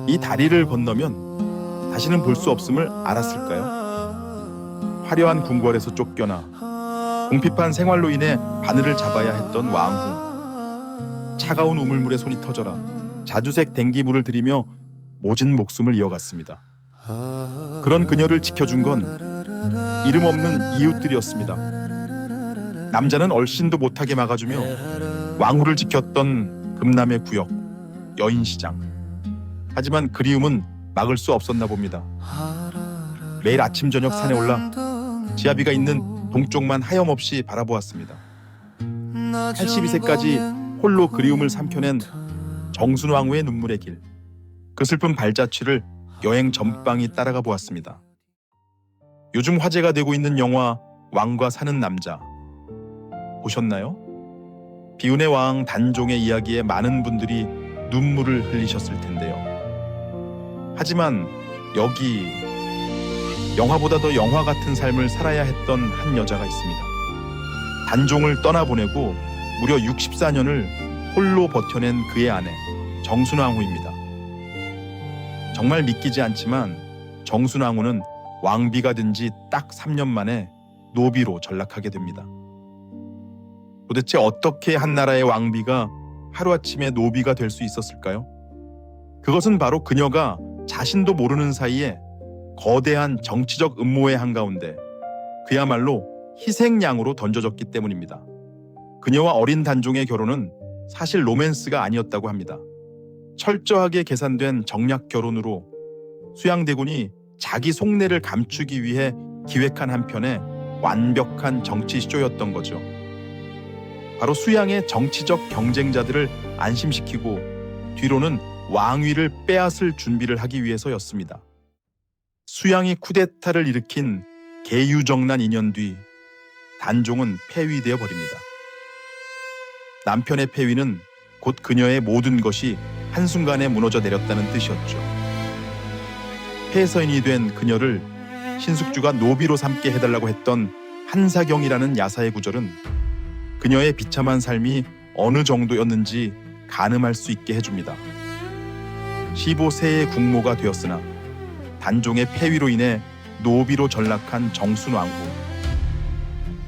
이 다리를 건너면 다시는 볼 수 없음을 알았을까요? 화려한 궁궐에서 쫓겨나 궁핍한 생활로 인해 바늘을 잡아야 했던 왕후. 차가운 우물물에 손이 터져라 자주색 댕기물을 들이며 모진 목숨을 이어갔습니다. 그런 그녀를 지켜준 건 이름 없는 이웃들이었습니다. 남자는 얼씬도 못하게 막아주며 왕후를 지켰던 금남의 구역, 여인시장. 하지만 그리움은 막을 수 없었나 봅니다. 매일 아침 저녁 산에 올라 지아비가 있는 동쪽만 하염없이 바라보았습니다. 82세까지 홀로 그리움을 삼켜낸 정순왕후의 눈물의 길. 그 슬픈 발자취를 여행 전방이 따라가 보았습니다. 요즘 화제가 되고 있는 영화 왕과 사는 남자 보셨나요? 비운의 왕 단종의 이야기에 많은 분들이 눈물을 흘리셨을 텐데요. 하지만 여기 영화보다 더 영화 같은 삶을 살아야 했던 한 여자가 있습니다. 단종을 떠나보내고 무려 64년을 홀로 버텨낸 그의 아내 정순왕후입니다. 정말 믿기지 않지만 정순왕후는 왕비가 된 지 딱 3년 만에 노비로 전락하게 됩니다. 도대체 어떻게 한 나라의 왕비가 하루아침에 노비가 될 수 있었을까요? 그것은 바로 그녀가 자신도 모르는 사이에 거대한 정치적 음모의 한가운데 그야말로 희생양으로 던져졌기 때문입니다. 그녀와 어린 단종의 결혼은 사실 로맨스가 아니었다고 합니다. 철저하게 계산된 정략 결혼으로 수양대군이 자기 속내를 감추기 위해 기획한 한편의 완벽한 정치 쇼였던 거죠. 바로 수양의 정치적 경쟁자들을 안심시키고 뒤로는 왕위를 빼앗을 준비를 하기 위해서였습니다. 수양이 쿠데타를 일으킨 계유정난 2년 뒤 단종은 폐위되어 버립니다. 남편의 폐위는 곧 그녀의 모든 것이 한순간에 무너져 내렸다는 뜻이었죠. 폐서인이 된 그녀를 신숙주가 노비로 삼게 해달라고 했던 한사경이라는 야사의 구절은 그녀의 비참한 삶이 어느 정도였는지 가늠할 수 있게 해줍니다. 15세의 국모가 되었으나 단종의 폐위로 인해 노비로 전락한 정순왕후.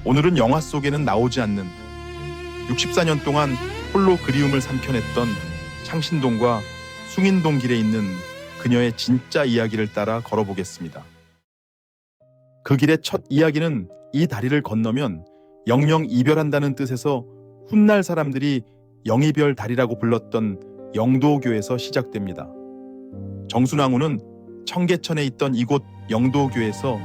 오늘은 영화 속에는 나오지 않는 64년 동안 홀로 그리움을 삼켜냈던 창신동과 숭인동 길에 있는 그녀의 진짜 이야기를 따라 걸어보겠습니다. 그 길의 첫 이야기는 이 다리를 건너면 영영 이별한다는 뜻에서 훗날 사람들이 영이별 다리라고 불렀던 영도교에서 시작됩니다. 정순왕후는 청계천에 있던 이곳 영도교에서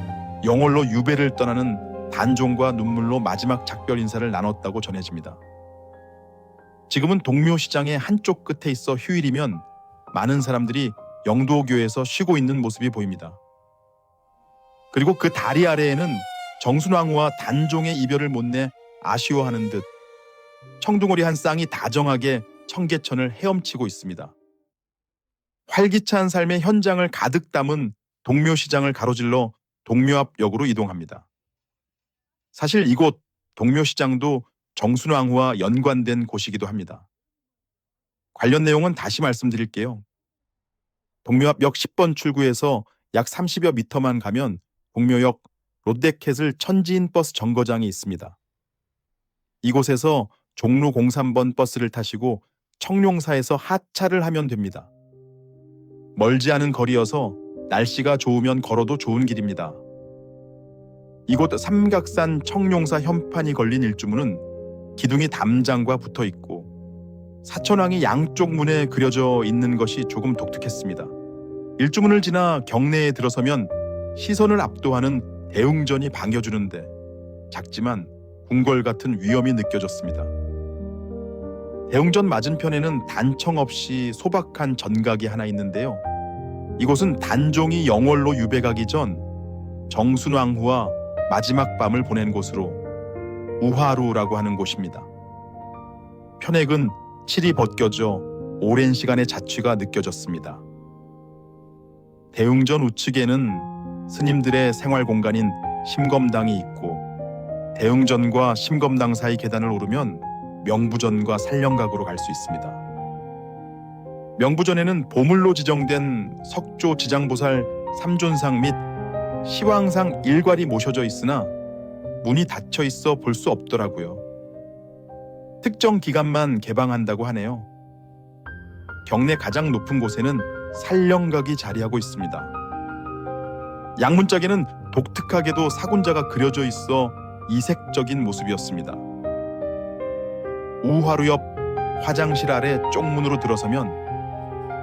영월로 유배를 떠나는 단종과 눈물로 마지막 작별 인사를 나눴다고 전해집니다. 지금은 동묘시장의 한쪽 끝에 있어 휴일이면 많은 사람들이 영도교에서 쉬고 있는 모습이 보입니다. 그리고 그 다리 아래에는 정순왕후와 단종의 이별을 못내 아쉬워하는 듯 청둥오리 한 쌍이 다정하게 청계천을 헤엄치고 있습니다. 활기찬 삶의 현장을 가득 담은 동묘시장을 가로질러 동묘 앞 역으로 이동합니다. 사실 이곳 동묘시장도 정순왕후와 연관된 곳이기도 합니다. 관련 내용은 다시 말씀드릴게요. 동묘 앞 역 10번 출구에서 약 30여 미터만 가면 동묘역 롯데캐슬 천지인 버스 정거장이 있습니다. 이곳에서 종로 03번 버스를 타시고 청룡사에서 하차를 하면 됩니다. 멀지 않은 거리여서 날씨가 좋으면 걸어도 좋은 길입니다. 이곳 삼각산 청룡사 현판이 걸린 일주문은 기둥이 담장과 붙어 있고 사천왕이 양쪽 문에 그려져 있는 것이 조금 독특했습니다. 일주문을 지나 경내에 들어서면 시선을 압도하는 대웅전이 반겨주는데 작지만 궁궐 같은 위엄이 느껴졌습니다. 대웅전 맞은편에는 단청 없이 소박한 전각이 하나 있는데요. 이곳은 단종이 영월로 유배 가기 전 정순왕후와 마지막 밤을 보낸 곳으로 우화루라고 하는 곳입니다. 편액은 칠이 벗겨져 오랜 시간의 자취가 느껴졌습니다. 대웅전 우측에는 스님들의 생활 공간인 심검당이 있고 대웅전과 심검당 사이 계단을 오르면 명부전과 살령각으로 갈 수 있습니다. 명부전에는 보물로 지정된 석조 지장보살 삼존상 및 시황상 일괄이 모셔져 있으나 문이 닫혀 있어 볼 수 없더라고요. 특정 기간만 개방한다고 하네요. 경내 가장 높은 곳에는 살령각이 자리하고 있습니다. 양문짝에는 독특하게도 사군자가 그려져 있어 이색적인 모습이었습니다. 우화루 옆 화장실 아래 쪽문으로 들어서면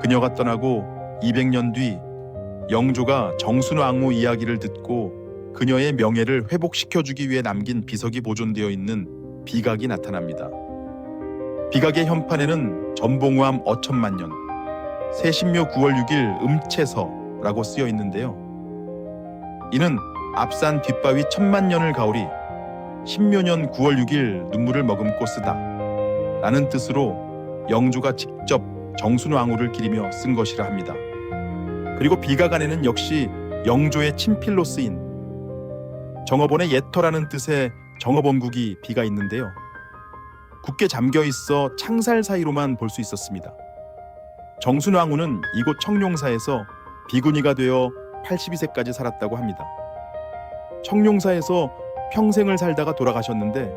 그녀가 떠나고 200년 뒤 영조가 정순왕후 이야기를 듣고 그녀의 명예를 회복시켜주기 위해 남긴 비석이 보존되어 있는 비각이 나타납니다. 비각의 현판에는 전봉후암 어천만년, 세신묘 9월 6일 음채서라고 쓰여 있는데요. 이는 앞산 뒷바위 천만년을 가오리 신묘년 9월 6일 눈물을 머금고 쓰다 라는 뜻으로 영조가 직접 정순왕후를 기리며 쓴 것이라 합니다. 그리고 비각 안에는 역시 영조의 친필로 쓰인 정업원의 예터라는 뜻의 정업원국이 비가 있는데요. 굳게 잠겨 있어 창살 사이로만 볼 수 있었습니다. 정순왕후는 이곳 청룡사에서 비구니가 되어 82세까지 살았다고 합니다. 청룡사에서 평생을 살다가 돌아가셨는데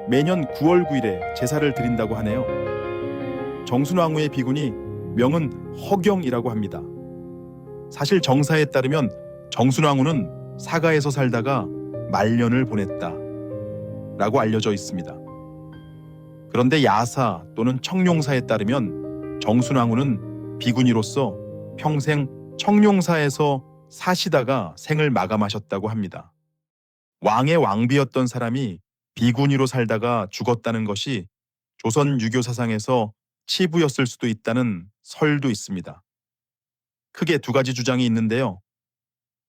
매년 9월 9일에 제사를 드린다고 하네요. 정순왕후의 비구니 명은 허경이라고 합니다. 사실 정사에 따르면 정순왕후는 사가에서 살다가 말년을 보냈다 라고 알려져 있습니다. 그런데 야사 또는 청룡사에 따르면 정순왕후는 비구니로서 평생 청룡사에서 사시다가 생을 마감하셨다고 합니다. 왕의 왕비였던 사람이 비구니로 살다가 죽었다는 것이 조선 유교 사상에서 치부였을 수도 있다는 설도 있습니다. 크게 두 가지 주장이 있는데요.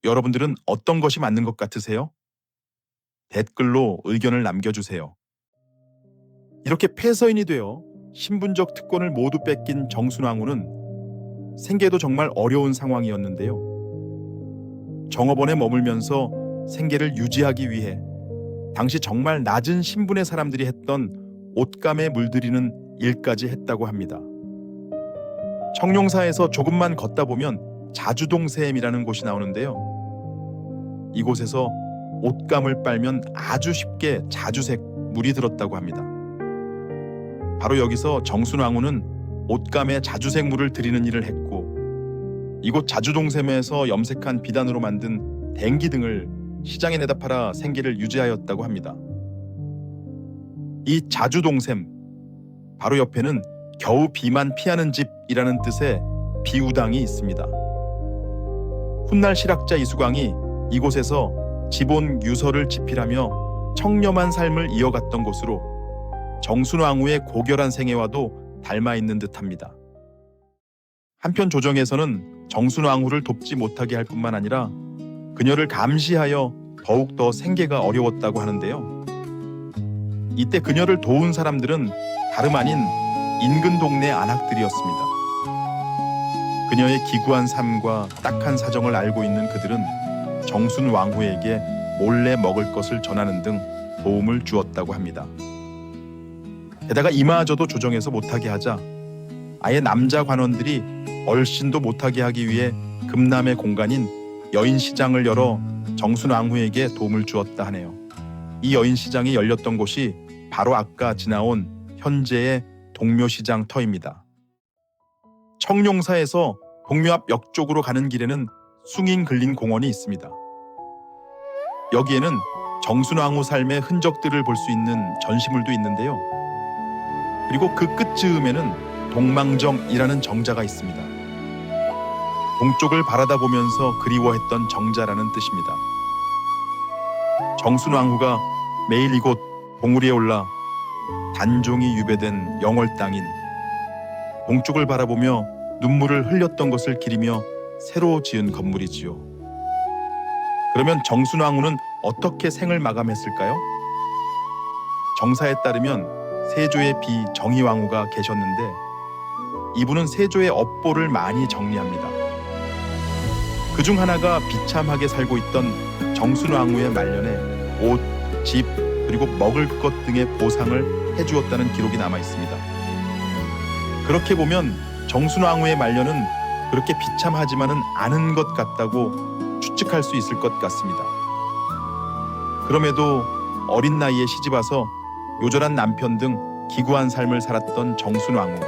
여러분들은 어떤 것이 맞는 것 같으세요? 댓글로 의견을 남겨주세요. 이렇게 폐서인이 되어 신분적 특권을 모두 뺏긴 정순왕후는 생계도 정말 어려운 상황이었는데요. 정업원에 머물면서 생계를 유지하기 위해 당시 정말 낮은 신분의 사람들이 했던 옷감에 물들이는 일까지 했다고 합니다. 청룡사에서 조금만 걷다 보면 자주동샘이라는 곳이 나오는데요. 이곳에서 옷감을 빨면 아주 쉽게 자주색 물이 들었다고 합니다. 바로 여기서 정순왕후는 옷감에 자주색 물을 들이는 일을 했고 이곳 자주동샘에서 염색한 비단으로 만든 댕기 등을 시장에 내다 팔아 생계를 유지하였다고 합니다. 이 자주동샘 바로 옆에는 겨우 비만 피하는 집이라는 뜻의 비우당이 있습니다. 훗날 실학자 이수광이 이곳에서 지본 유서를 집필하며 청렴한 삶을 이어갔던 곳으로 정순왕후의 고결한 생애와도 닮아 있는 듯합니다. 한편 조정에서는 정순왕후를 돕지 못하게 할 뿐만 아니라 그녀를 감시하여 더욱더 생계가 어려웠다고 하는데요. 이때 그녀를 도운 사람들은 다름 아닌 인근 동네 안악들이었습니다. 그녀의 기구한 삶과 딱한 사정을 알고 있는 그들은 정순왕후에게 몰래 먹을 것을 전하는 등 도움을 주었다고 합니다. 게다가 이마저도 조정에서 못하게 하자 아예 남자 관원들이 얼씬도 못하게 하기 위해 금남의 공간인 여인시장을 열어 정순왕후에게 도움을 주었다 하네요. 이 여인시장이 열렸던 곳이 바로 아까 지나온 현재의 동묘시장 터입니다. 청룡사에서 동묘 앞 역 쪽으로 가는 길에는 숭인 근린 공원이 있습니다. 여기에는 정순왕후 삶의 흔적들을 볼 수 있는 전시물도 있는데요. 그리고 그 끝 즈음에는 동망정이라는 정자가 있습니다. 동쪽을 바라다 보면서 그리워했던 정자라는 뜻입니다. 정순왕후가 매일 이곳 봉우리에 올라 단종이 유배된 영월 땅인 동쪽을 바라보며 눈물을 흘렸던 것을 기리며 새로 지은 건물이지요. 그러면 정순왕후는 어떻게 생을 마감했을까요? 정사에 따르면 세조의 비 정희왕후가 계셨는데 이분은 세조의 업보를 많이 정리합니다. 그중 하나가 비참하게 살고 있던 정순왕후의 말년에 옷, 집, 그리고 먹을 것 등의 보상을 해주었다는 기록이 남아 있습니다. 그렇게 보면 정순왕후의 말년은 그렇게 비참하지만은 않은 것 같다고 추측할 수 있을 것 같습니다. 그럼에도 어린 나이에 시집와서 요절한 남편 등 기구한 삶을 살았던 정순왕후.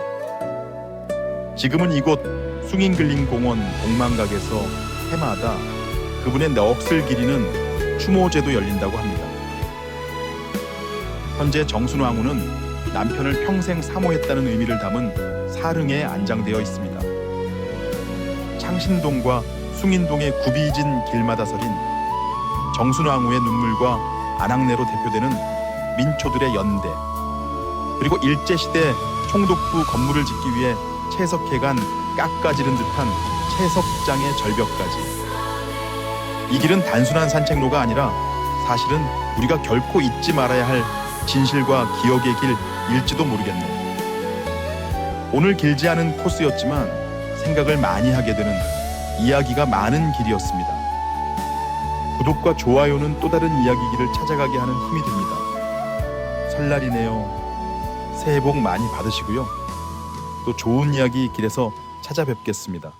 지금은 이곳 숭인글림공원 동망각에서 해마다 그분의 넋을 기리는 추모제도 열린다고 합니다. 현재 정순왕후는 남편을 평생 사모했다는 의미를 담은 사릉에 안장되어 있습니다. 창신동과 숭인동의 굽이진 길마다 서린 정순왕후의 눈물과 안악내로 대표되는 민초들의 연대, 그리고 일제시대 총독부 건물을 짓기 위해 채석해간 깎아지른 듯한 채석장의 절벽까지. 이 길은 단순한 산책로가 아니라 사실은 우리가 결코 잊지 말아야 할 진실과 기억의 길일지도 모르겠네요. 오늘 길지 않은 코스였지만 생각을 많이 하게 되는, 이야기가 많은 길이었습니다. 구독과 좋아요는 또 다른 이야기길을 찾아가게 하는 힘이 됩니다. 설날이네요. 새해 복 많이 받으시고요. 또 좋은 이야기 길에서 찾아뵙겠습니다.